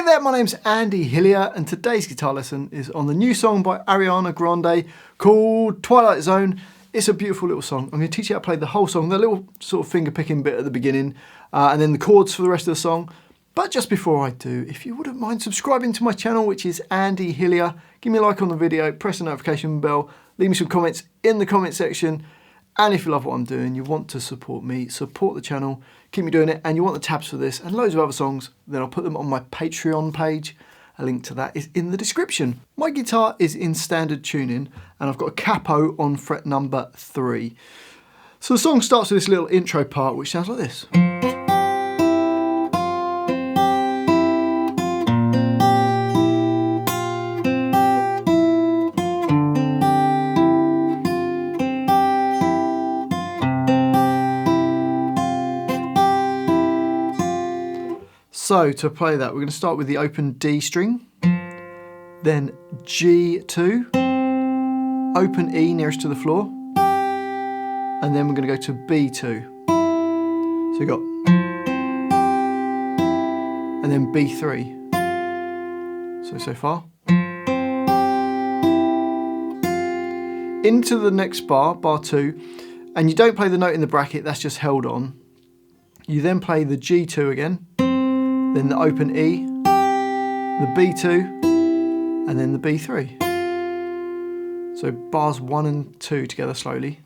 Hi there, my name's Andy Hillier and today's guitar lesson is on the new song by Ariana Grande called Twilight Zone. It's a beautiful little song. I'm going to teach you how to play the whole song, the little sort of finger picking bit at the beginning and then the chords for the rest of the song. But just before I do, if you wouldn't mind subscribing to my channel, which is Andy Hillier, give me a like on the video, press the notification bell, leave me some comments in the comment section. And if you love what I'm doing, you want to support me, support the channel, keep me doing it, and you want the tabs for this and loads of other songs, then I'll put them on my Patreon page. A link to that is in the description. My guitar is in standard tuning and I've got a Capo on fret number 3. So the song starts with this little intro part which sounds like this. So to play that, we're going to start with the open D string, then G2, open E nearest to the floor, and then we're going to go to B2. So you've got, and then B3. So far. Into the next bar, bar 2, and you don't play the note in the bracket, that's just held on. You then play the G2 again, then the open E, the B2, and then the B3. So bars 1 and 2 together slowly.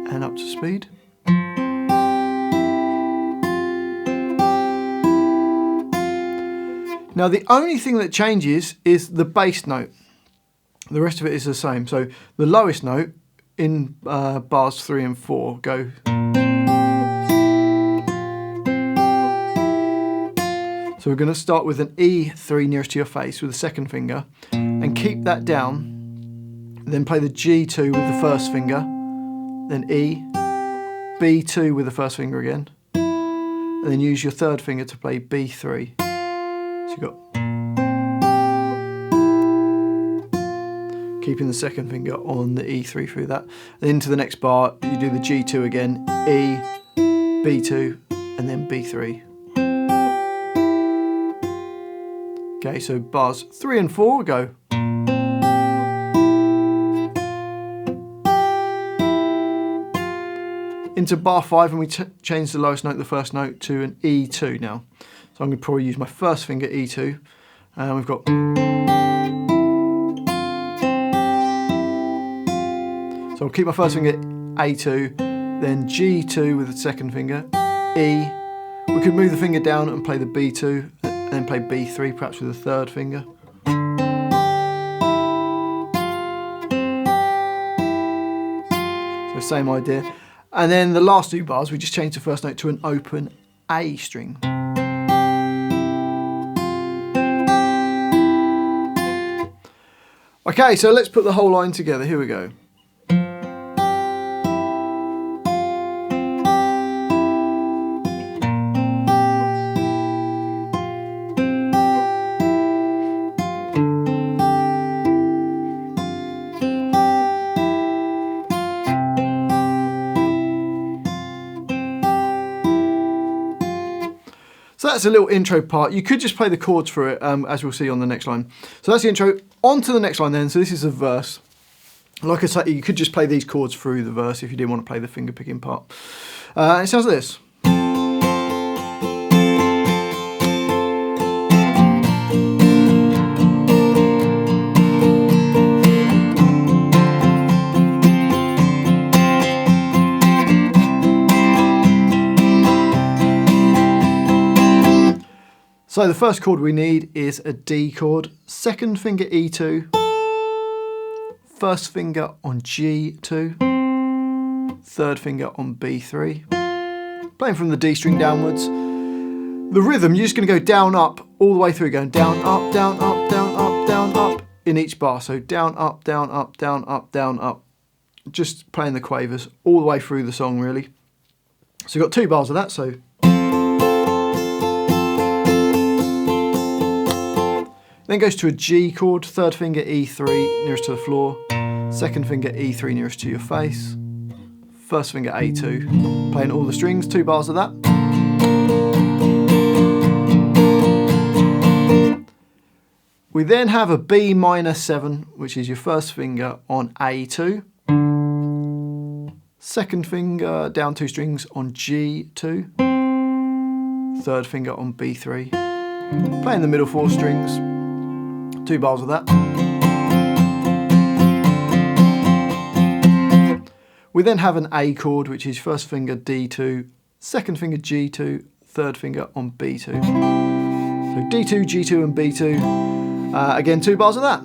And up to speed. Now the only thing that changes is the bass note. The rest of it is the same. So the lowest note in bars 3 and 4 go. So we're going to start with an E3 nearest to your face with the second finger and keep that down. Then play the G2 with the first finger, then E, B2 with the first finger again, and then use your third finger to play B3. So you've got keeping the second finger on the E3 through that. Then into the next bar, you do the G2 again, E, B2, and then B3. Okay, so bars 3 and 4 go. Into bar 5, and we change the lowest note, the first note, to an E2 now. So I'm going to probably use my first finger, E2, and we've got. So I'll keep my first finger A2, then G2 with the second finger, E. We could move the finger down and play the B2, and then play B3 perhaps with the third finger. So same idea. And then the last 2 bars, we just change the first note to an open A string. Okay, so let's put the whole line together. Here we go. So that's a little intro part. You could just play the chords for it, as we'll see on the next line. So that's the intro. On to the next line then. So this is a verse. Like I said, you could just play these chords through the verse if you didn't want to play the finger picking part. It sounds like this. So the first chord we need is a D chord, second finger E2, first finger on G2, third finger on B3, playing from the D string downwards. The rhythm, you're just going to go down, up, all the way through, going down, up, down, up, down, up, down, up in each bar. So down, up, down, up, down, up, down, up. Just playing the quavers all the way through the song really. So you've got 2 bars of that, so. Then goes to a G chord, third finger E3 nearest to the floor, second finger E3 nearest to your face, first finger A2, playing all the strings, 2 bars of that. We then have a B minor 7, which is your first finger on A2, second finger down 2 strings on G2, third finger on B3, playing the middle 4 strings, 2 bars of that. We then have an A chord, which is first finger D2, second finger G2, third finger on B2. So D2, G2 and B2, again 2 bars of that.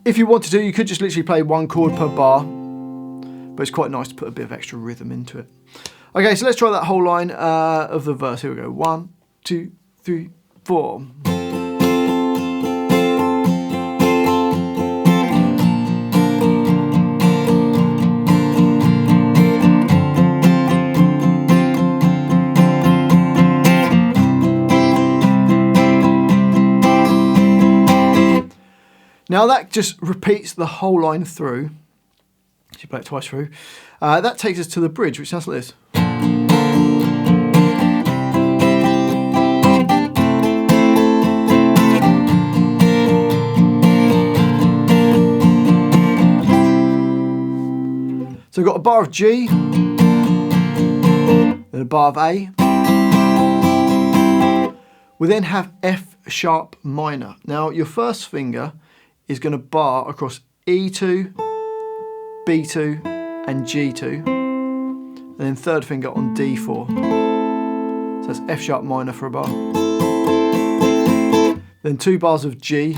If you wanted to, you could just literally play 1 chord per bar, but it's quite nice to put a bit of extra rhythm into it. Okay, so let's try that whole line of the verse. Here we go. 1, 2, 3, 4. Now that just repeats the whole line through. If you play it twice through, that takes us to the bridge, which sounds like this. So we've got a bar of G, then a bar of A. We then have F sharp minor. Now your first finger is going to bar across E2, B2 and G2, and then third finger on D4. So that's F sharp minor for a bar. Then 2 bars of G.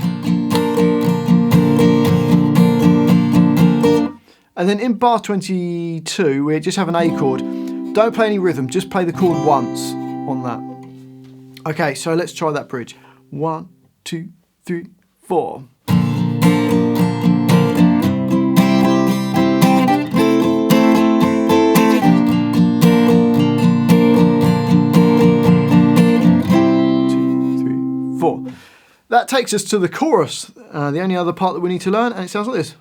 And then in bar 22, we just have an A chord. Don't play any rhythm, just play the chord once on that. Okay, so let's try that bridge. 1, 2, 3, 4. That takes us to the chorus, the only other part that we need to learn, and it sounds like this.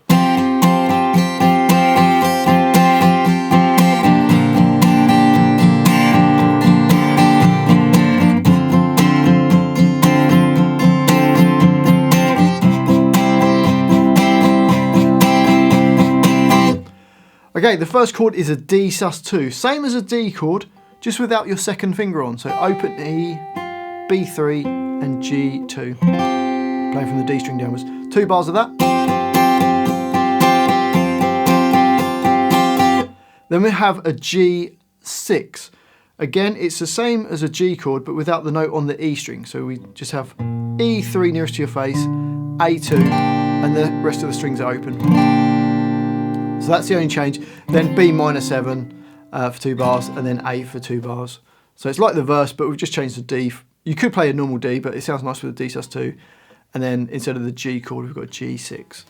Okay, the first chord is a D sus2, same as a D chord, just without your second finger on. So open E, B3 and G2, playing from the D string downwards. 2 bars of that. Then we have a G6. Again, it's the same as a G chord, but without the note on the E string. So we just have E3 nearest to your face, A2, and the rest of the strings are open. So that's the only change. Then B minor 7 for 2 bars, and then A for 2 bars. So it's like the verse, but we've just changed the D. You could play a normal D, but it sounds nice with a D sus2. And then instead of the G chord, we've got a G6.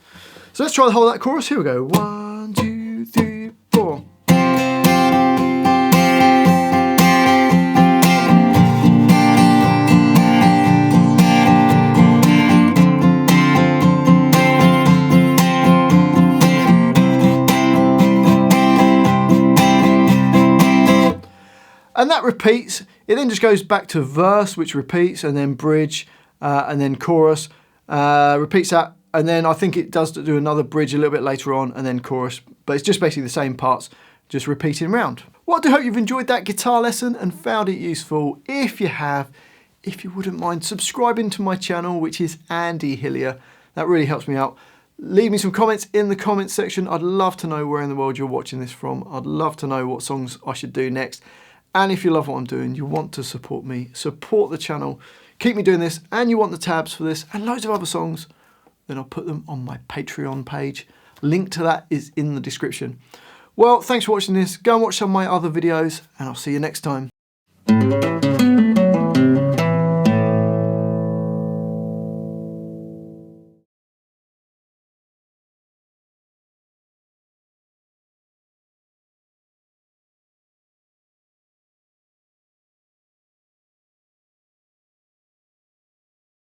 So let's try the whole of that chorus. Here we go. 1, 2, 3, 4. And that repeats. It then just goes back to verse, which repeats, and then bridge, and then chorus, repeats that, and then I think it does do another bridge a little bit later on, and then chorus, but it's just basically the same parts, just repeating around. Well, I do hope you've enjoyed that guitar lesson and found it useful. If you have, if you wouldn't mind subscribing to my channel, which is Andy Hillier, that really helps me out. Leave me some comments in the comments section. I'd love to know where in the world you're watching this from. I'd love to know what songs I should do next. And if you love what I'm doing, you want to support me, support the channel, keep me doing this, and you want the tabs for this and loads of other songs, then I'll put them on my Patreon page. Link to that is in the description. Well, thanks for watching this. Go and watch some of my other videos, and I'll see you next time.